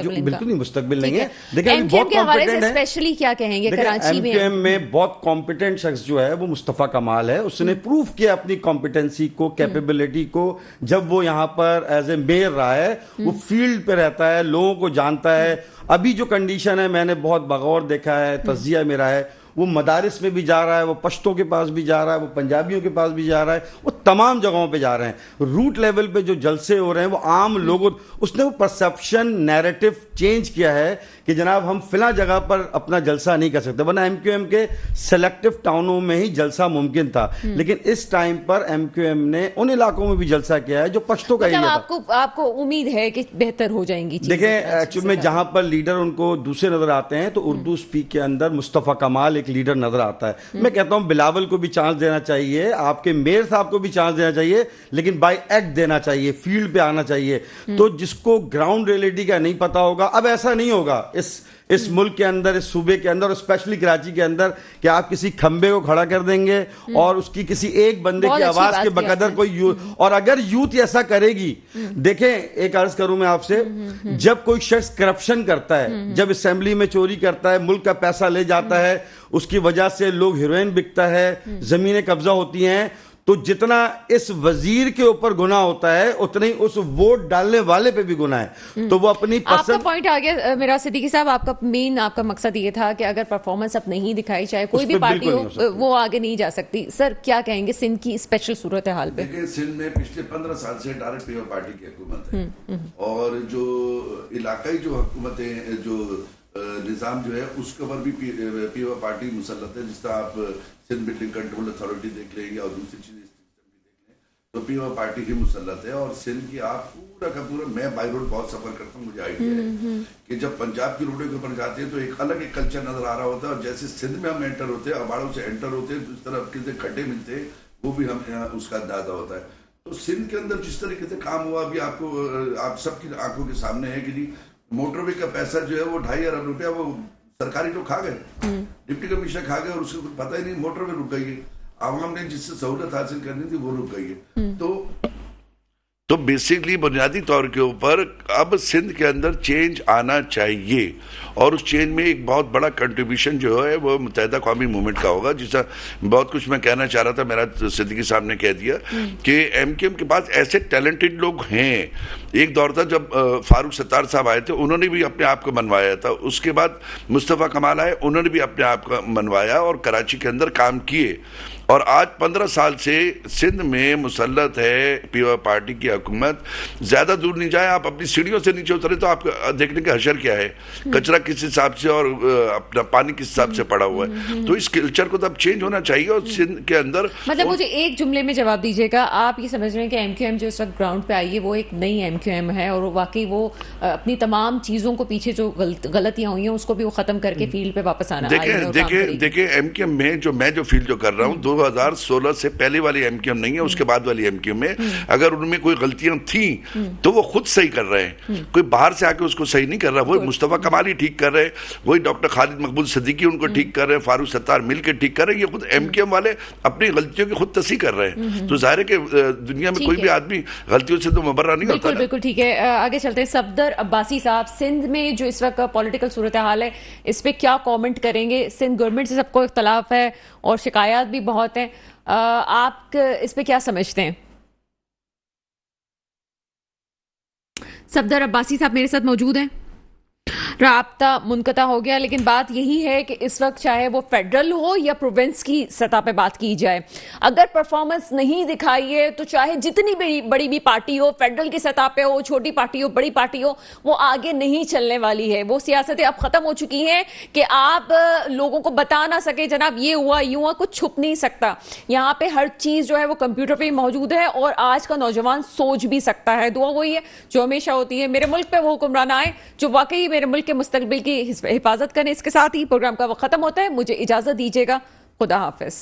बिल्कुल नहीं मुस्तकबिल नहीं है। देखिए बहुत कॉम्पिटेंट है। स्पेशली क्या कहेंगे कराची में बहुत कॉम्पिटेंट शख्स जो है वो मुस्तफा कमाल है। उसने प्रूव किया अपनी कॉम्पिटेंसी को, कैपेबिलिटी को। जब वो यहाँ पर एज ए मेयर रहा है, वो फील्ड पे रहता है, लोगों को जानता है। अभी जो कंडीशन है, मैंने बहुत बगौर देखा है, तज्जिया मेरा है, वो मदारिस में भी जा रहा है, वो पश्तों के पास भी जा रहा है, वो पंजाबियों के पास भी जा रहा है, वो तमाम जगहों पे जा रहे हैं। रूट लेवल पे जो जलसे हो रहे हैं वो आम लोगों, उसने वो परसेप्शन नैरेटिव चेंज किया है कि जनाब हम फिला जगह पर अपना जलसा नहीं कर सकते, वरना MQM के सेलेक्टिव टाउनों में ही जलसा मुमकिन था। लेकिन इस टाइम पर MQM ने उन इलाकों में भी जलसा किया है जो पश्तों का एरिया था। आपको उम्मीद है कि बेहतर हो जाएंगी चीजें? देखें, एक्चुअली में जहां पर लीडर उनको दूसरे नजर आते हैं तो उर्दू स्पीक के अंदर मुस्तफा कमाल एक लीडर नजर आता है। मैं कहता हूं बिलावल को भी चांस देना चाहिए, आपके मेयर साहब को भी चांस देना चाहिए, लेकिन बाय एक्ट देना चाहिए, फील्ड पे आना चाहिए। तो जिसको ग्राउंड रियलिटी का नहीं पता होगा, अब ऐसा नहीं होगा इस मुल्क के अंदर, इस सूबे के अंदर, और स्पेशली कराची के अंदर, कि आप किसी खंबे को खड़ा कर देंगे और उसकी किसी एक बंदे की आवाज के बकदर कोई और अगर यूथ ऐसा करेगी। देखें, एक अर्ज करूं मैं आपसे, जब कोई शख्स करप्शन करता है, जब असेंबली में चोरी करता है, मुल्क का पैसा ले जाता है, उसकी वजह से लोग हेरोइन बिकता है, जमीनें कब्जा होती हैं, तो जितना इस वजीर के ऊपर गुनाह होता है उतना ही उस वोट डालने वाले पे भी गुनाह है। तो वो अपनी आपका पॉइंट आ गया मेरा सिद्दीकी साहब। आपका मकसद ये था कि अगर परफॉर्मेंस अब नहीं दिखाई, चाहे कोई भी पार्टी हो, वो आगे नहीं जा सकती। सर क्या कहेंगे सिंध की स्पेशल सूरत हाल पे? सिंध में पिछले 15 साल से डायरेक्ट पीओ पार्टी की हुकूमत है और जो इलाकाई जो हुकूमतें, जो निज़ाम जो है उसके ऊपर भी पीओ पार्टी मुसल्लत है। जिस तरह आप सिंध बिल्डिंग कंट्रोल अथॉरिटी देख लें या दूसरी चीजें देख लें, तो पीओ पार्टी की मुसल्लत है। और सिंध की आप पूरा का पूरा, मैं बाई रोड बहुत सफर करता हूँ, मुझे आइडिया है कि जब पंजाब की रोडों के ऊपर जाते हैं तो एक अलग एक कल्चर नजर आ रहा होता है, और जैसे सिंध में हम एंटर होते हैं, अबाड़ों से एंटर होते हैं, तो इस तरह के खड्डे मिलते हैं, वो भी हमें यहाँ उसका अंदाजा होता है। तो सिंध के अंदर जिस तरीके से काम हुआ अभी आपको, आप सबकी आंखों के सामने है कि जी मोटरवे का पैसा जो है वो 2.5 अरब रुपया वो सरकारी लोग खा गए, डिप्टी कमिश्नर खा गए, और उसको कुछ पता ही नहीं, मोटरवे रुक गई है, आवाम ने जिससे सहूलत हासिल करनी थी वो रुक गई है। तो बेसिकली बुनियादी तौर के ऊपर अब सिंध के अंदर चेंज आना चाहिए, और उस चेंज में एक बहुत बड़ा कंट्रीब्यूशन जो है वो मुत्तहिदा कौमी मूवमेंट का होगा। जिसका बहुत कुछ मैं कहना चाह रहा था, मेरा सिद्दीकी साहब ने कह दिया कि एमकेएम के पास ऐसे टैलेंटेड लोग हैं। एक दौर था जब फारूक सत्तार साहब आए थे, उन्होंने भी अपने आप को मनवाया था, उसके बाद मुस्तफ़ा कमाल आए, उन्होंने भी अपने आप को मनवाया और कराची के अंदर काम किए, और आज 15 साल से सिंध में मुसल्लत है पीओ पार्टी की हुकूमत। ज्यादा दूर नहीं जाए, आप अपनी सीढ़ियों से नीचे उतरे तो आप देखने का हशर क्या है, कचरा किस हिसाब से और अपना पानी किस हिसाब से पड़ा हुआ है। तो इस कल्चर को तो अब चेंज होना चाहिए, और सिंध के अंदर मतलब मुझे एक जुमले में जवाब दीजिएगा, आप ये समझ रहे हैं कि एमक्यूएम जो इस वक्त ग्राउंड पे आई है वो एक नई एमक्यूएम है, और वाकई वो अपनी तमाम चीजों को पीछे जो गलतियां हुई हैं उसको भी वो खत्म करके फील्ड पे वापस आना। देखिए एमक्यूएम में जो मैं जो फील्ड जो कर रहा हूँ 2016 से पहले वाली एमक्यूएम नहीं है, उसके बाद वाली एमक्यूएम में अगर उनमें कोई गलतियां थी तो वो खुद सही कर रहे हैं, कोई बाहर से आके उसको सही नहीं कर रहा। वही मुस्तफा कमाल ही ठीक कर रहे हैं, वही डॉक्टर खालिद मकबूल सिद्दीकी उनको ठीक कर रहे हैं, फारूक सत्तार मिलकर ठीक कर रहे हैं, ये खुद एमक्यूएम वाले अपनी गलतियों की खुद तस्हीह कर रहे हैं। तो जाहिर है कि दुनिया में कोई भी आदमी गलतियों से तो मुबर्रा नहीं होता। बिल्कुल ठीक है, आगे चलते हैं। सफदर अब्बासी साहब, सिंध में जो इस वक्त पॉलिटिकल सूरत हाल है इस पे क्या कमेंट करेंगे? सिंध गवर्नमेंट से सबको इख्तलाफ है और शिकायत भी बहुत है, आप इस पे क्या समझते हैं? सफदर अब्बासी साहब मेरे साथ मौजूद हैं। राब्ता मुनक़ता हो गया, लेकिन बात यही है कि इस वक्त चाहे वो फेडरल हो या प्रोविंस की सतह पे बात की जाए, अगर परफॉर्मेंस नहीं दिखाई है तो चाहे जितनी बड़ी भी पार्टी हो, फेडरल की सतह पे हो, छोटी पार्टी हो, बड़ी पार्टी हो, वो आगे नहीं चलने वाली है। वो सियासतें अब खत्म हो चुकी हैं कि आप लोगों को बता ना सके जनाब ये हुआ यूं हुआ, कुछ छुप नहीं सकता। यहाँ पे हर चीज जो है वो कंप्यूटर पे ही मौजूद है, और आज का नौजवान सोच भी सकता है। दुआ वही है जो हमेशा होती है, मेरे मुल्क पे वो हुक्मरान आए जो वाकई मेरे मुल्क के मुस्तकबिल की हिफाजत करें। इसके साथ ही प्रोग्राम का वक्त खत्म होता है, मुझे इजाजत दीजिएगा, खुदा हाफिज।